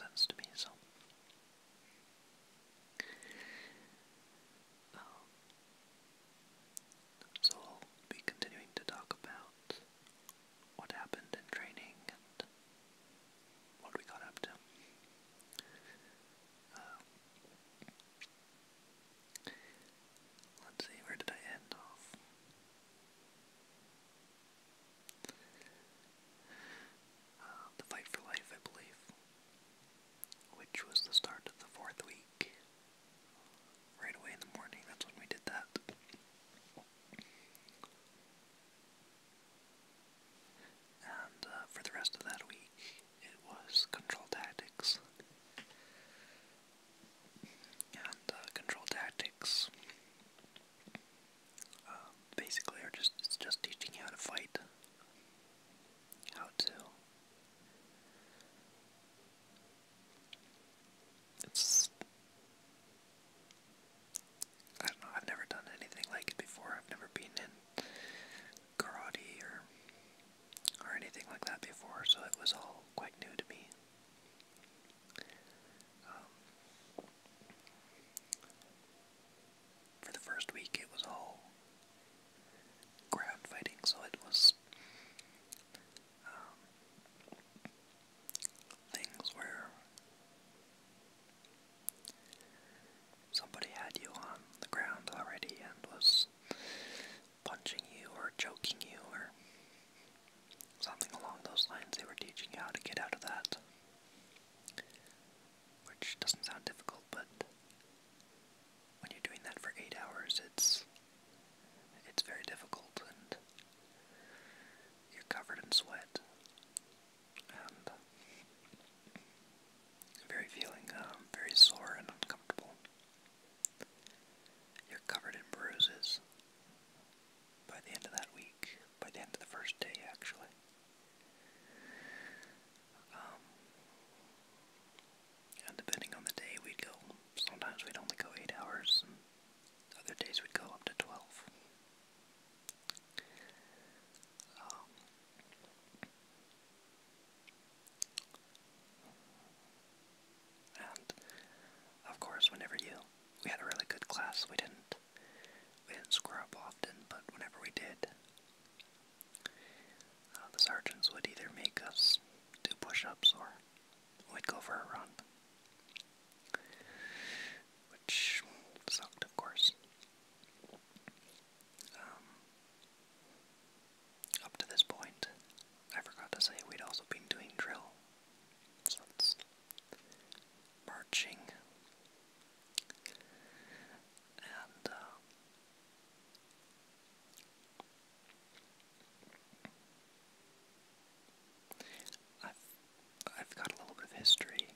nonsense to me, so. Um, so I'll be continuing to talk about what happened in training and what we got up to. Um, let's see, where did I end off? The Fight for Life, I believe, which was the start of the 4th week. Right away in the morning, that's when we did that. And for the rest of that week, it was control tactics. And control tactics basically it's just teaching you how to fight, how to. I don't know, I've never done anything like it before. I've never been in karate or anything like that before, so it was all quite new to me. For the first week, it was all ground fighting, so it was things where somebody had you on the ground already and was punching you or choking you or something along those lines. They were teaching you how to get out of that, which doesn't sound difficult, but when you're doing that for 8 hours, it's very difficult, and you're covered in sweat, and very sore and uncomfortable. You're covered in bruises by the end of that week, by the end of the first day, actually. And depending on the day, sometimes we'd only go 8 hours, and other days we'd go up to 12. And of course, we had a really good class. We didn't screw up often, but whenever we did, the sergeants would either make us do push-ups or we'd go for a run, which sucked, of course. Up to this point, I forgot to say we'd also been doing drill, so it's marching, and I've got a little bit of history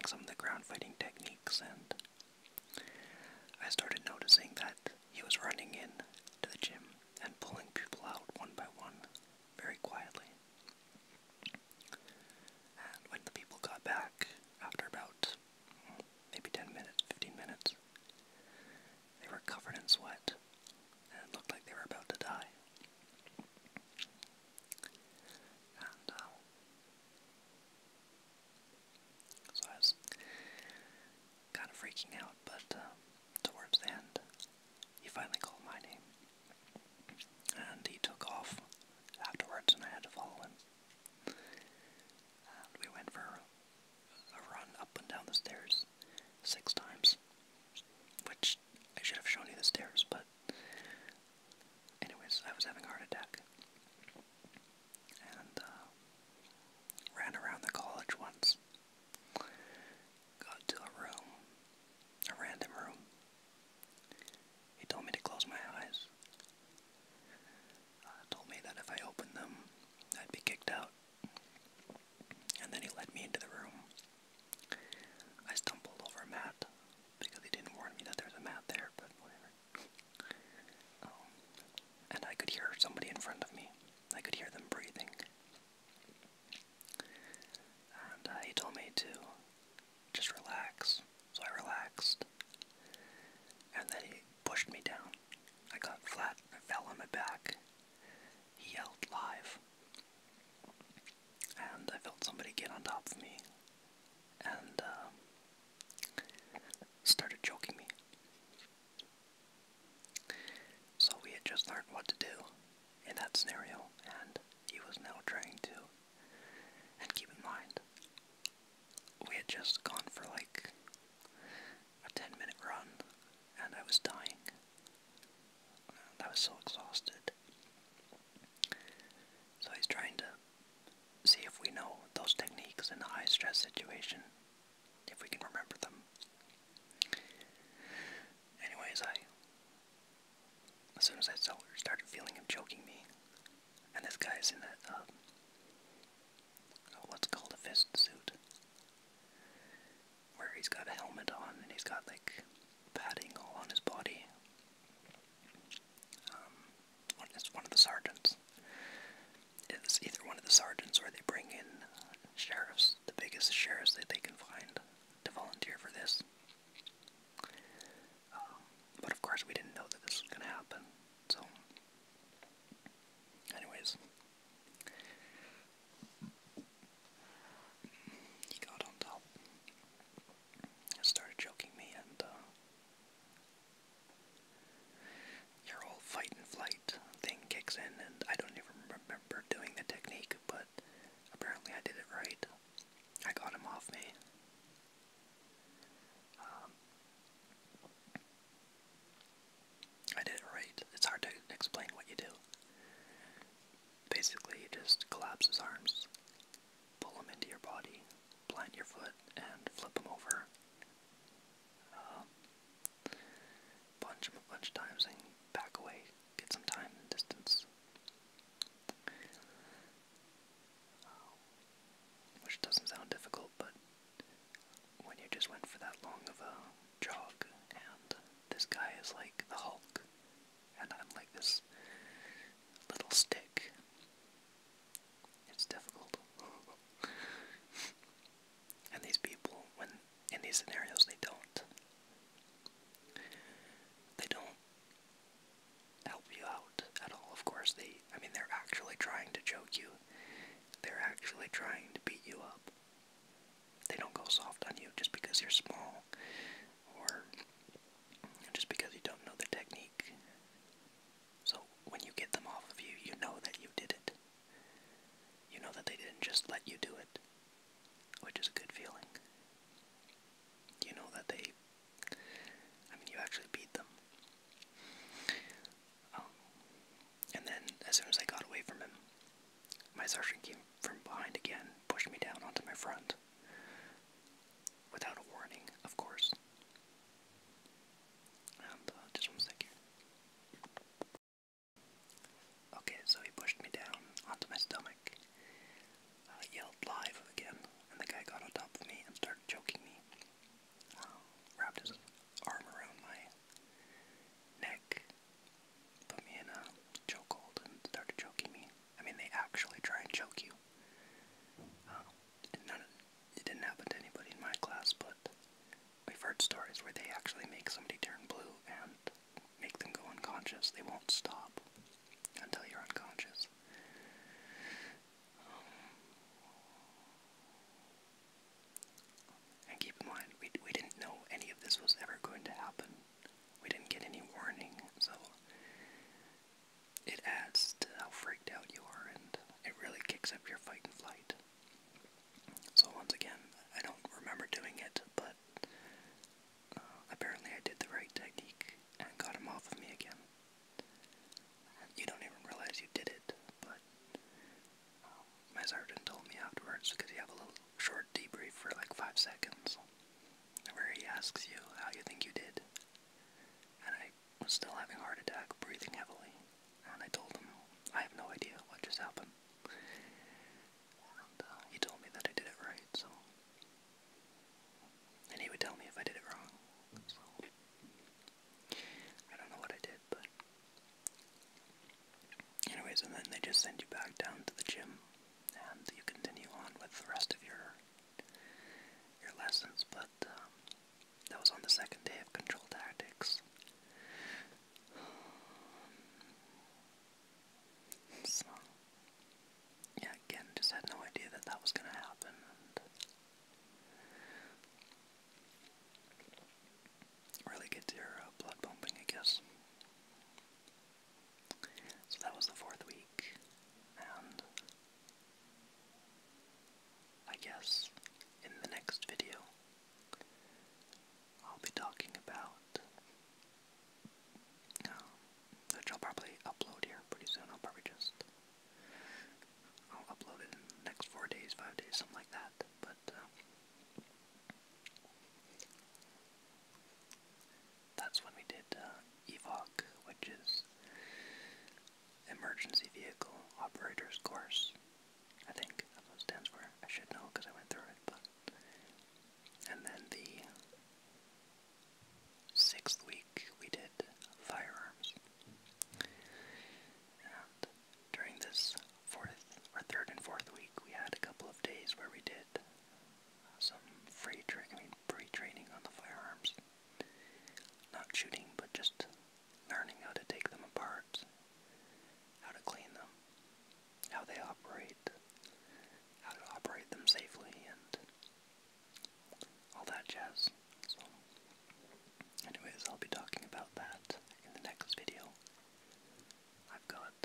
some of the ground fighting techniques, and I started noticing that he was running in to the gym and pulling people out one by one, very quietly. And when the people got back, after about maybe 10 minutes, 15 minutes, they were covered in sweat, and it looked like they were about to die. And so I was kind of freaking out, but towards the end, he finally called my name, and he took off afterwards, and I had to follow him. And we went for a run up and down the stairs 6 times, which I should have shown you the stairs, but anyways, I was having a heart attack, and ran around the college once, got to a room, a random room. He told me to close my eyes, told me that if I opened them, I'd be kicked out, and then he led me into the room. I stumbled over a mat, because he didn't warn me that there's a mat there, but whatever. And I could hear somebody in front of me. I could hear them breathing. And he told me to just relax, so I relaxed. And then he pushed me down. I got flat, I fell on my back. He yelled live. And I felt somebody get on top of me and started choking me. So we had just learned what to do in that scenario, and he was now trying to. And keep in mind, we had just gone for like a 10-minute run, and I was dying. And I was so exhausted. So he's trying to see if we know those techniques in a high-stress situation, if we can remember them. Anyways, as soon as I started feeling him choking me, and this guy's in that, what's called a fist suit, where he's got a helmet on, and he's got, like, padding all on his body. It's one of the sergeants. It's either one of the sergeants, or they bring in sheriffs, the biggest sheriffs that they can find, to volunteer for this. But of course we didn't know that this was going to happen, so anyways, he got on top and started choking me, and your whole fight and flight thing kicks in, and I don't even remember doing the technique, but apparently I did it right. I got him off me. I did it right. It's hard to explain what you do. Basically, you just collapse his arms, pull him into your body, plant your foot, and flip him over. Punch him a bunch of times and back away. Get some time and distance. Which doesn't sound difficult, but when you just went for that long of a jog, and this guy is like the Hulk, and I'm like this little stick, it's difficult. And these people, when in these scenarios, they don't help you out at all. Of course, they're actually trying to choke you. They're actually trying to beat you up. They don't go soft on you just because you're small, or just because you don't know the technique. So when you get them off of you, you know that you did it. You know that they didn't just let you do it, which is a good feeling. You know that you actually beat them. And then, as soon as I got away from him, my sergeant came from behind again, pushed me down onto my front. Without a warning, of course. And, just one second. Okay, so he pushed me down onto my stomach, yelled live again, and the guy got on top of me and started choking me. except your fight and flight. So once again, I don't remember doing it, but apparently I did the right technique and got him off of me again. You don't even realize you did it, but my sergeant told me afterwards, because you have a little short debrief for like 5 seconds, where he asks you how you think you did. And I was still having a heart attack, breathing heavily, and I told him, I have no idea what just happened. And he told me that I did it right, so. And he would tell me if I did it wrong. So, I don't know what I did, but. Anyways, and then they just send you back down to the gym, and you continue on with the rest of your lessons, but that was on the second day of control tactics. So, yeah, again, just had no idea that that was going to happen. And really gets your blood pumping, I guess. So that was the 4th week, and I guess in the next video, I'll be talking about, which I'll probably upload here pretty soon. I'll upload it in the next 4 days, 5 days, something like that. But that's when we did EVOC, which is Emergency Vehicle Operator's Course. I think that's what it stands for. I should know because I went through it. But and then the 6th week we did firearms. And during this 3rd and 4th week, we had a couple of days where we did some pre-training on the firearms. Not shooting, but just learning how to take them apart, how to clean them, how they operate, how to operate them safely, and all that jazz. So, anyways, I'll be talking about that in the next video. I've got